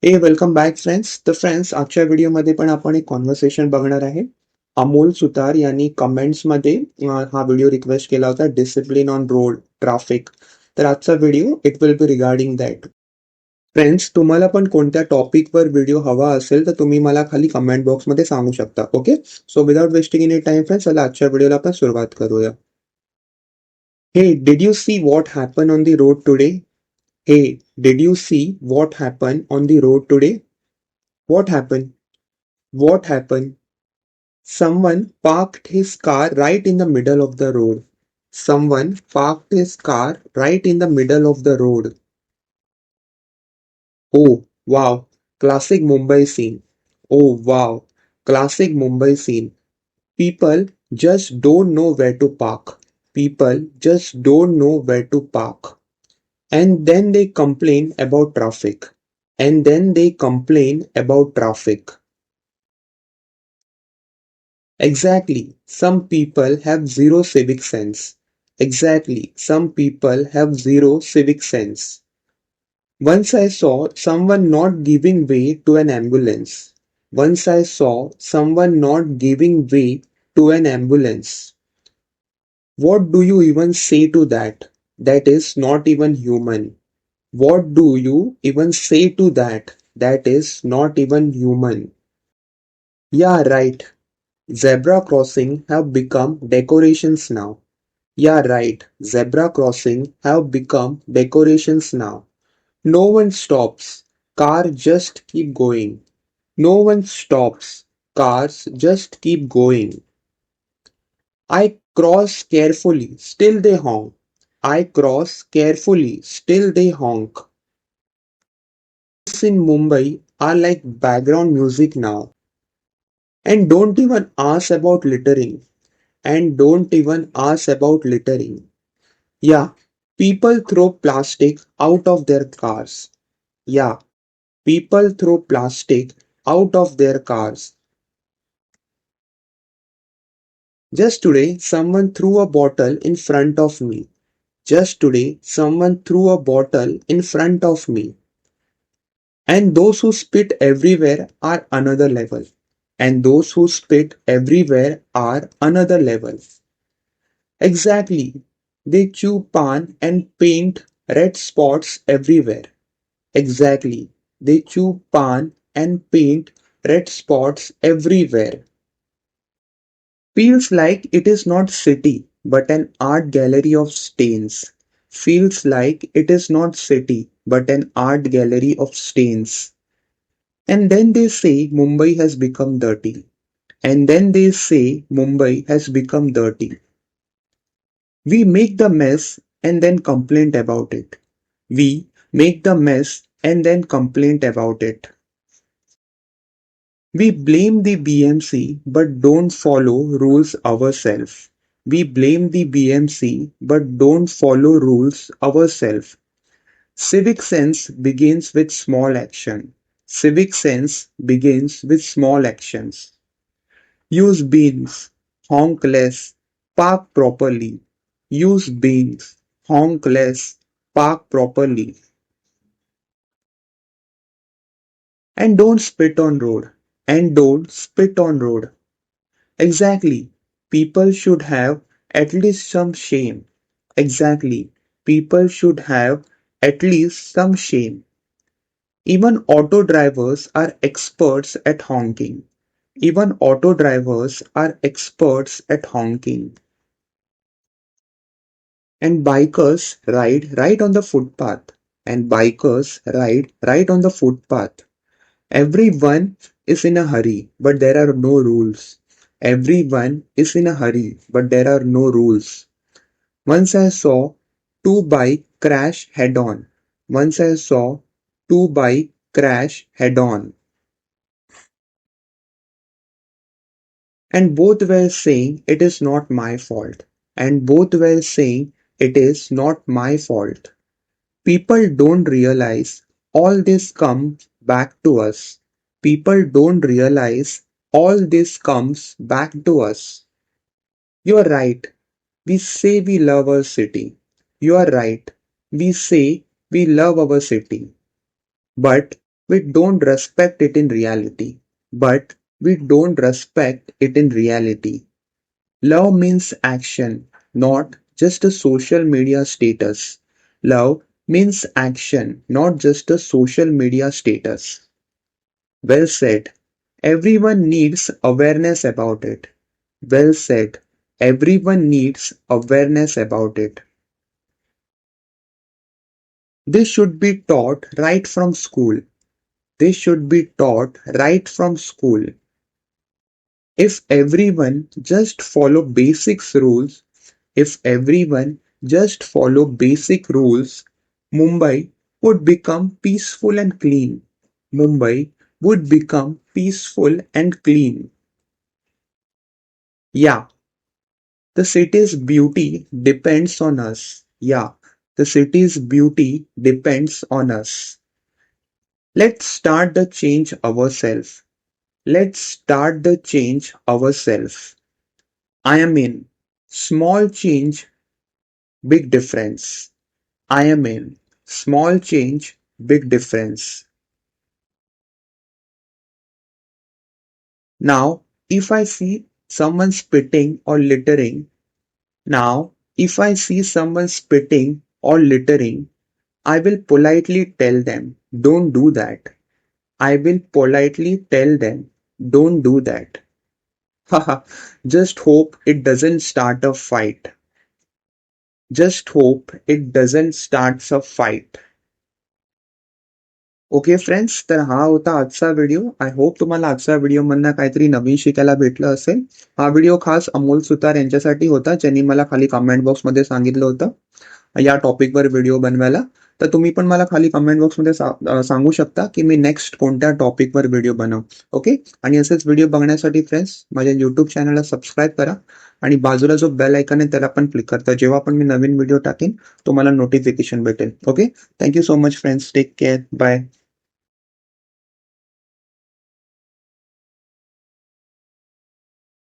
हे welcome back friends. तर friends, आजच्या व्हिडिओमध्ये पण आपण एक कॉन्व्हर्सेशन बघणार आहे. अमोल सुतार यांनी कमेंट्समध्ये हा व्हिडिओ रिक्वेस्ट केला होता, डिसिप्लिन ऑन रोड ट्रॅफिक. तर आजचा video it will be regarding that. Friends, तुम्हाला पण कोणत्या टॉपिकवर व्हिडिओ हवा असेल तर तुम्ही मला खाली कमेंट बॉक्समध्ये सांगू शकता. Okay, so without wasting any time friends, चला आजच्या व्हिडिओला आपण सुरुवात करूया. Hey did you see what happen on the road today? Hey, did you see what happened on the road today? What happened? What happened? Someone parked his car right in the middle of the road. Someone parked his car right in the middle of the road. Oh, wow. Classic Mumbai scene. Oh, wow. Classic Mumbai scene. People just don't know where to park. People just don't know where to park. And then they complain about traffic. And then they complain about traffic. Exactly. Some people have zero civic sense. Exactly. Some people have zero civic sense. Once I saw someone not giving way to an ambulance. Once I saw someone not giving way to an ambulance. What do you even say to that? That is not even human. What do you even say to that? That is not even human. Yeah, right. Zebra crossing have become decorations now. Yeah, right. Zebra crossing have become decorations now. No one stops. Car just keep going. No one stops. Cars just keep going. I cross carefully, still they honk. I cross carefully, still they honk. This in Mumbai are like background music now. And don't even ask about littering. And don't even ask about littering. Yeah, people throw plastic out of their cars. Yeah, people throw plastic out of their cars. Just today, someone threw a bottle in front of me. Just today, someone threw a bottle in front of me. And those who spit everywhere are another level. And those who spit everywhere are another level. Exactly. They chew pan and paint red spots everywhere. Exactly. They chew pan and paint red spots everywhere. Feels like it is not city, but an art gallery of stains. Feels like it is not city, but an art gallery of stains. And then they say Mumbai has become dirty. And then they say Mumbai has become dirty. We make the mess and then complain about it. We make the mess and then complain about it. We blame the BMC but don't follow rules ourselves. We blame the BMC but don't follow rules ourselves. Civic sense begins with small action. Civic sense begins with small actions. Use beans, honk less, park properly. Use beans, honk less, park properly. And don't spit on road. And don't spit on road. Exactly. People should have at least some shame. Exactly. People should have at least some shame. Even auto drivers are experts at honking. Even auto drivers are experts at honking. And bikers ride right on the footpath. And bikers ride right on the footpath. Everyone is in a hurry, but there are no rules. Everyone is in a hurry, but there are no rules. Once I saw two bike crash head on. Once I saw two bike crash head on. And both were saying it is not my fault. And both were saying it is not my fault. People don't realize all this comes back to us. People don't realize all this comes back to us. You are right. We say we love our city. You are right. We say we love our city. But we don't respect it in reality. But we don't respect it in reality. Love means action, not just a social media status. Love means action, not just a social media status. Well said. Everyone needs awareness about it. Well said. Everyone needs awareness about it. This should be taught right from school. This should be taught right from school. If everyone just follow basics rules, if everyone just follow basic rules, Mumbai would become peaceful and clean. Mumbai would become peaceful and clean. Yeah, the city's beauty depends on us. Yeah, the city's beauty depends on us. Let's start the change ourselves. Let's start the change ourselves. I am in. Small change, big difference. I am in. Small change, big difference. Now, if I see someone spitting or littering, now, if I see someone spitting or littering, I will politely tell them, don't do that. I will politely tell them, don't do that. Haha, just hope it doesn't start a fight. Just hope it doesn't start a fight. Okay friends, तर हा होता आजचा video. I hope तुम्हाला आजच्या व्हिडिओमधनं काहीतरी नवीन शिकायला भेटलं असेल. हा व्हिडिओ खास अमोल सुतार यांच्यासाठी होता, ज्यांनी मला खाली कमेंट बॉक्समध्ये सांगितलं होतं या टॉपिकवर व्हिडिओ बनवायला. तर तुम्ही पण मला खाली कमेंट बॉक्समध्ये सांगू शकता की मी नेक्स्ट कोणत्या टॉपिकवर व्हिडिओ बनवू. ओके, आणि असेच व्हिडिओ बघण्यासाठी फ्रेंड्स माझ्या युट्यूब चॅनलला सबस्क्राईब करा आणि बाजूला जो बेल आयकॉन आहे त्याला पण क्लिक करता. जेव्हा पण मी नवीन व्हिडिओ टाकेन तुम्हाला नोटिफिकेशन भेटेल. Okay, thank you so much friends. Take care. Bye.